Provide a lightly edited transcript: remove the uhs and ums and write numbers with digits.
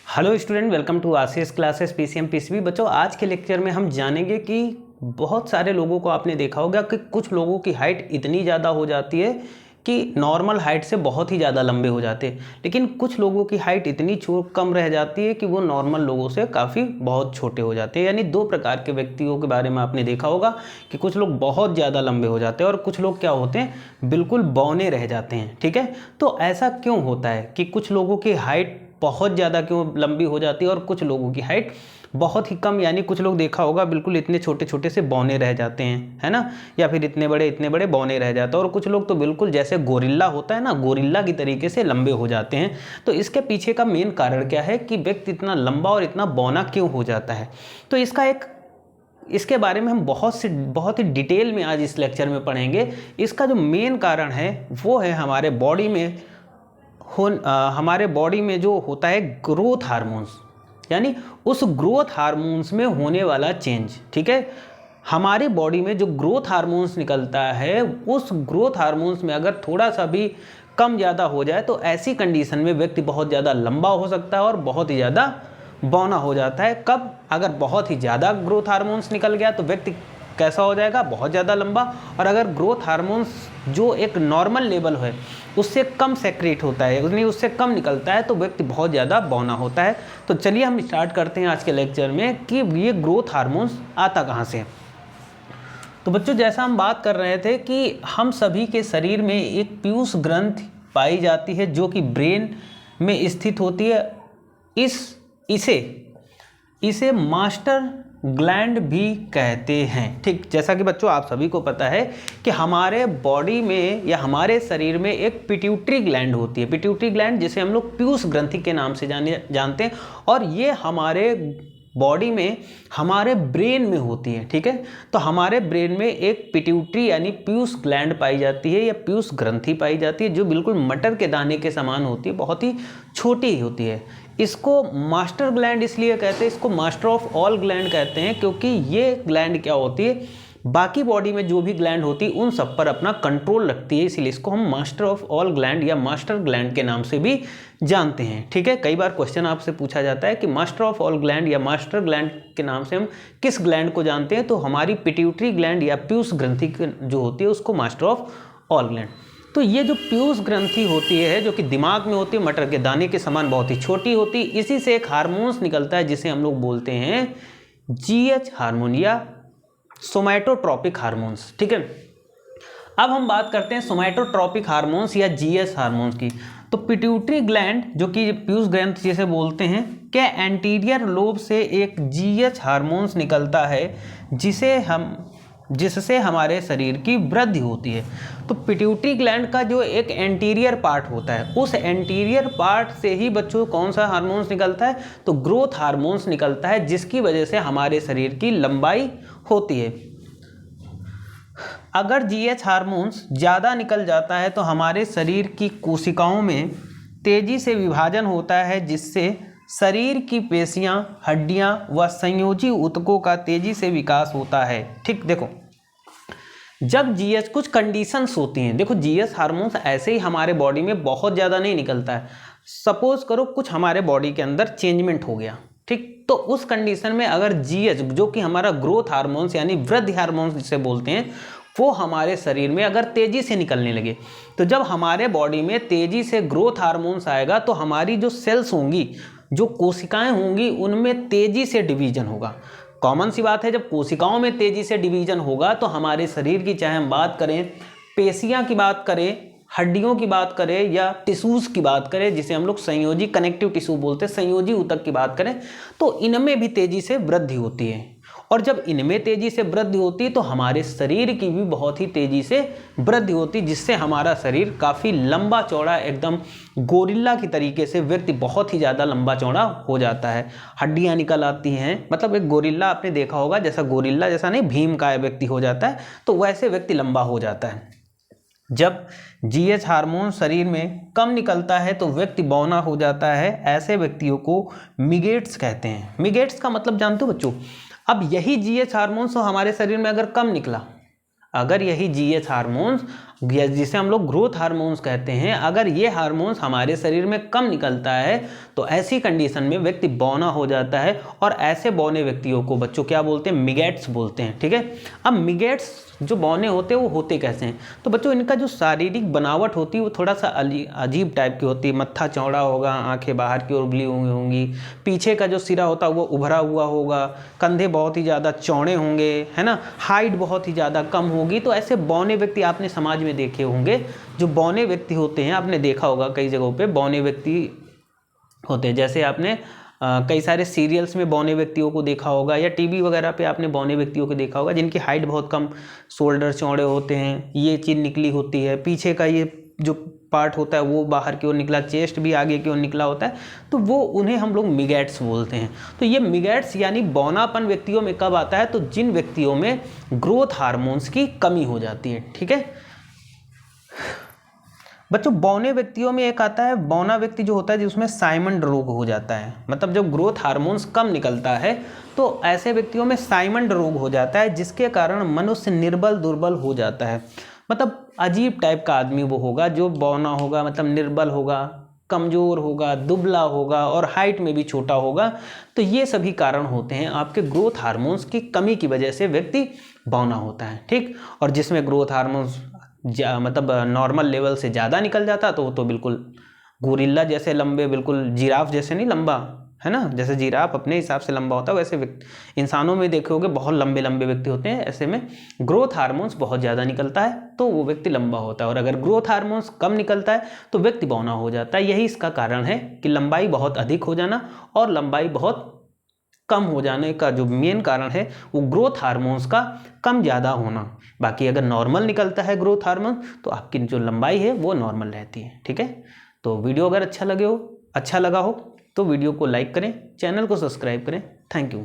Hello student, welcome to Ashish classes PCM PCB. बच्चों, आज के लेक्चर में हम जानेंगे कि बहुत सारे लोगों को आपने देखा होगा कि कुछ लोगों की हाइट इतनी ज़्यादा हो जाती है कि नॉर्मल हाइट से बहुत ही ज़्यादा लंबे हो जाते हैं, लेकिन कुछ लोगों की हाइट इतनी कम रह जाती है कि वो नॉर्मल लोगों से काफ़ी बहुत छोटे हो जाते हैं। यानी दो प्रकार के व्यक्तियों के बारे में आपने देखा होगा कि कुछ लोग बहुत ज़्यादा लंबे हो जाते हैं और कुछ लोग क्या होते हैं, बिल्कुल बौने रह जाते हैं। ठीक है, तो ऐसा क्यों होता है कि कुछ लोगों की हाइट बहुत ज़्यादा क्यों लंबी हो जाती है और कुछ लोगों की हाइट बहुत ही कम, यानी कुछ लोग देखा होगा बिल्कुल इतने छोटे छोटे से बौने रह जाते हैं, है ना, या फिर इतने बड़े बौने रह जाते हैं, और कुछ लोग तो बिल्कुल जैसे गोरिल्ला होता है ना, गोरिल्ला की तरीके से लंबे हो जाते हैं। तो इसके पीछे का मेन कारण क्या है कि व्यक्ति इतना लंबा और इतना बौना क्यों हो जाता है। तो इसके बारे में हम बहुत ही डिटेल में आज इस लेक्चर में पढ़ेंगे। इसका जो मेन कारण है वो है हमारे बॉडी में जो होता है ग्रोथ हार्मोन्स, यानी उस ग्रोथ हार्मोन्स में होने वाला चेंज। ठीक है, हमारे बॉडी में जो ग्रोथ हार्मोन्स निकलता है, उस ग्रोथ हार्मोन्स में अगर थोड़ा सा भी कम ज़्यादा हो जाए तो ऐसी कंडीशन में व्यक्ति बहुत ज़्यादा लंबा हो सकता है और बहुत ही ज़्यादा बौना हो जाता है। कब? अगर बहुत ही ज़्यादा ग्रोथ हार्मोन्स निकल गया तो व्यक्ति कैसा हो जाएगा, बहुत ज़्यादा लंबा। और अगर ग्रोथ हार्मोन्स जो एक नॉर्मल लेवल है उससे कम सेक्रेट होता है, यानी उससे कम निकलता है, तो व्यक्ति बहुत ज़्यादा बौना होता है। तो चलिए हम स्टार्ट करते हैं आज के लेक्चर में कि ये ग्रोथ हार्मोन्स आता कहाँ से। तो बच्चों, जैसा हम बात कर रहे थे कि हम सभी के शरीर में एक पीयूष ग्रंथि पाई जाती है जो कि ब्रेन में स्थित होती है। इसे मास्टर ग्लैंड भी कहते हैं। ठीक, जैसा कि बच्चों आप सभी को पता है कि हमारे बॉडी में या हमारे शरीर में एक पिट्यूटरी ग्लैंड होती है। पिट्यूटरी ग्लैंड जिसे हम लोग पीयूष ग्रंथि के नाम से जानते हैं, और ये हमारे बॉडी में हमारे ब्रेन में होती है। ठीक है, तो हमारे ब्रेन में एक पिट्यूटरी यानी पीयूष ग्लैंड पाई जाती है या पीयूष ग्रंथि पाई जाती है, जो बिल्कुल मटर के दाने के समान होती है, बहुत ही छोटी होती है। इसको मास्टर ग्लैंड इसलिए कहते हैं, इसको मास्टर ऑफ ऑल ग्लैंड कहते हैं, क्योंकि ये ग्लैंड क्या होती है, बाकी बॉडी में जो भी ग्लैंड होती है उन सब पर अपना कंट्रोल रखती है, इसलिए इसको हम मास्टर ऑफ ऑल ग्लैंड या मास्टर ग्लैंड के नाम से भी जानते हैं। ठीक है, कई बार क्वेश्चन आपसे पूछा जाता है कि मास्टर ऑफ ऑल ग्लैंड या मास्टर ग्लैंड के नाम से हम किस ग्लैंड को जानते हैं, तो हमारी पिट्यूटरी ग्लैंड या पीयूष ग्रंथि जो होती है उसको मास्टर ऑफ ऑल ग्लैंड। तो ये जो पीयूष ग्रंथि होती है जो कि दिमाग में होती है, मटर के दाने के समान बहुत ही छोटी होती है, इसी से एक हार्मोन्स निकलता है जिसे हम लोग बोलते हैं जीएच हार्मोन या सोमैटोट्रॉपिक हार्मोन्स। ठीक है, अब हम बात करते हैं सोमैटोट्रॉपिक हार्मोन्स या जीएस हार्मोन्स की। तो पिट्यूटरी ग्लैंड जो कि पीयूष ग्रंथि जिसे बोलते हैं के एंटीरियर लोब से एक जीएच हार्मोन्स निकलता है जिससे हमारे शरीर की वृद्धि होती है। तो पिट्यूटरी ग्लैंड का जो एक एंटीरियर पार्ट होता है, उस एंटीरियर पार्ट से ही बच्चों कौन सा हार्मोन्स निकलता है, तो ग्रोथ हार्मोन्स निकलता है, जिसकी वजह से हमारे शरीर की लंबाई होती है। अगर जीएच हार्मोन्स ज़्यादा निकल जाता है तो हमारे शरीर की कोशिकाओं में तेज़ी से विभाजन होता है, जिससे शरीर की पेशियां, हड्डियां व संयोजी ऊतकों का तेजी से विकास होता है। ठीक, देखो जब जीएच कुछ कंडीशंस होती हैं, देखो जीएच हार्मोन्स ऐसे ही हमारे बॉडी में बहुत ज़्यादा नहीं निकलता है। सपोज करो कुछ हमारे बॉडी के अंदर चेंजमेंट हो गया, ठीक, तो उस कंडीशन में अगर जीएच जो कि हमारा ग्रोथ हार्मोन्स यानी वृद्धि हार्मोन्स जिसे बोलते हैं, वो हमारे शरीर में अगर तेज़ी से निकलने लगे, तो जब हमारे बॉडी में तेज़ी से ग्रोथ हार्मोन्स आएगा तो हमारी जो सेल्स होंगी, जो कोशिकाएं होंगी, उनमें तेज़ी से डिवीजन होगा। कॉमन सी बात है, जब कोशिकाओं में तेज़ी से डिवीजन होगा तो हमारे शरीर की, चाहे हम बात करें पेशियां की बात करें, हड्डियों की बात करें या टिश्यूज़ की बात करें, जिसे हम लोग संयोजी कनेक्टिव टिश्यू बोलते हैं, संयोजी ऊतक की बात करें, तो इनमें भी तेज़ी से वृद्धि होती है। और जब इनमें तेज़ी से वृद्धि होती है तो हमारे शरीर की भी बहुत ही तेज़ी से वृद्धि होती है, जिससे हमारा शरीर काफ़ी लंबा चौड़ा, एकदम गोरिल्ला की तरीके से व्यक्ति बहुत ही ज़्यादा लंबा चौड़ा हो जाता है। हड्डियाँ निकल आती हैं, मतलब एक गोरिल्ला आपने देखा होगा, जैसा गोरिल्ला जैसा नहीं, भीमकाय व्यक्ति हो जाता है, तो वैसे व्यक्ति लंबा हो जाता है। जब जीएच हार्मोन शरीर में कम निकलता है तो व्यक्ति बौना हो जाता है। ऐसे व्यक्तियों को मिगेट्स कहते हैं। मिगेट्स का मतलब जानते हो बच्चों? अब यही जीएच हार्मोन्स हमारे शरीर में अगर कम निकला, अगर यही जीएच हार्मोन्स जिसे हम लोग ग्रोथ हार्मोन्स कहते हैं, अगर ये हार्मोन्स हमारे शरीर में कम निकलता है तो ऐसी कंडीशन में व्यक्ति बौना हो जाता है। और ऐसे बौने व्यक्तियों को बच्चों क्या बोलते हैं, मिगेट्स बोलते हैं। ठीक है, अब मिगेट्स जो बौने होते हैं वो होते कैसे हैं, तो बच्चों इनका जो शारीरिक बनावट होती है वो थोड़ा सा अजीब टाइप की होती है। मत्था चौड़ा होगा, आंखें बाहर की ओर उबली हुई होंगी, पीछे का जो सिरा होता है वो उभरा हुआ होगा, कंधे बहुत ही ज़्यादा चौड़े होंगे, है ना, हाइट बहुत ही ज़्यादा कम होगी। तो ऐसे बौने व्यक्ति आपने समाज में देखे होंगे। जो बौने व्यक्ति होते हैं, आपने देखा होगा कई जगहों पे बौने व्यक्ति होते हैं, जैसे आपने कई सारे सीरियल्स में बौने व्यक्तियों को देखा होगा, या टीवी वगैरह पे आपने बौने व्यक्तियों को देखा होगा जिनकी हाइट बहुत कम, शोल्डर चौड़े होते हैं, ये चीज़ निकली होती है, पीछे का ये जो पार्ट होता है वो बाहर की ओर निकला, चेस्ट भी आगे की ओर निकला होता है, तो वो उन्हें हम लोग मिगेट्स बोलते हैं। तो ये मिगेट्स यानी बौनापन व्यक्तियों में कब आता है, तो जिन व्यक्तियों में ग्रोथ हार्मोन्स की कमी हो जाती है। ठीक है बच्चों, बौने व्यक्तियों में एक आता है, बौना व्यक्ति जो होता है जिसमें साइमंड रोग हो जाता है, मतलब जब ग्रोथ हार्मोन्स कम निकलता है तो ऐसे व्यक्तियों में साइमंड रोग हो जाता है, जिसके कारण मनुष्य निर्बल दुर्बल हो जाता है। मतलब अजीब टाइप का आदमी वो होगा जो बौना होगा, मतलब निर्बल होगा, कमज़ोर होगा, दुबला होगा और हाइट में भी छोटा होगा। तो ये सभी कारण होते हैं आपके ग्रोथ हार्मोन्स की कमी की वजह से व्यक्ति बौना होता है। ठीक, और जिसमें ग्रोथ हार्मोन्स मतलब नॉर्मल लेवल से ज़्यादा निकल जाता तो वो तो बिल्कुल गोरिल्ला जैसे लंबे, बिल्कुल जिराफ जैसे नहीं लंबा, है ना, जैसे जिराफ अपने हिसाब से लंबा होता है वैसे इंसानों में देखे होगे बहुत लंबे लंबे व्यक्ति होते हैं। ऐसे में ग्रोथ हार्मोन्स बहुत ज़्यादा निकलता है तो वो व्यक्ति लंबा होता है, और अगर ग्रोथ हार्मोन्स कम निकलता है तो व्यक्ति बौना हो जाता है। यही इसका कारण है कि लंबाई बहुत अधिक हो जाना और लंबाई बहुत कम हो जाने का जो मेन कारण है वो ग्रोथ हार्मोन्स का कम ज़्यादा होना। बाकी अगर नॉर्मल निकलता है ग्रोथ हार्मोन तो आपकी जो लंबाई है वो नॉर्मल रहती है। ठीक है, तो वीडियो अगर अच्छा लगा हो तो वीडियो को लाइक करें, चैनल को सब्सक्राइब करें। Thank you.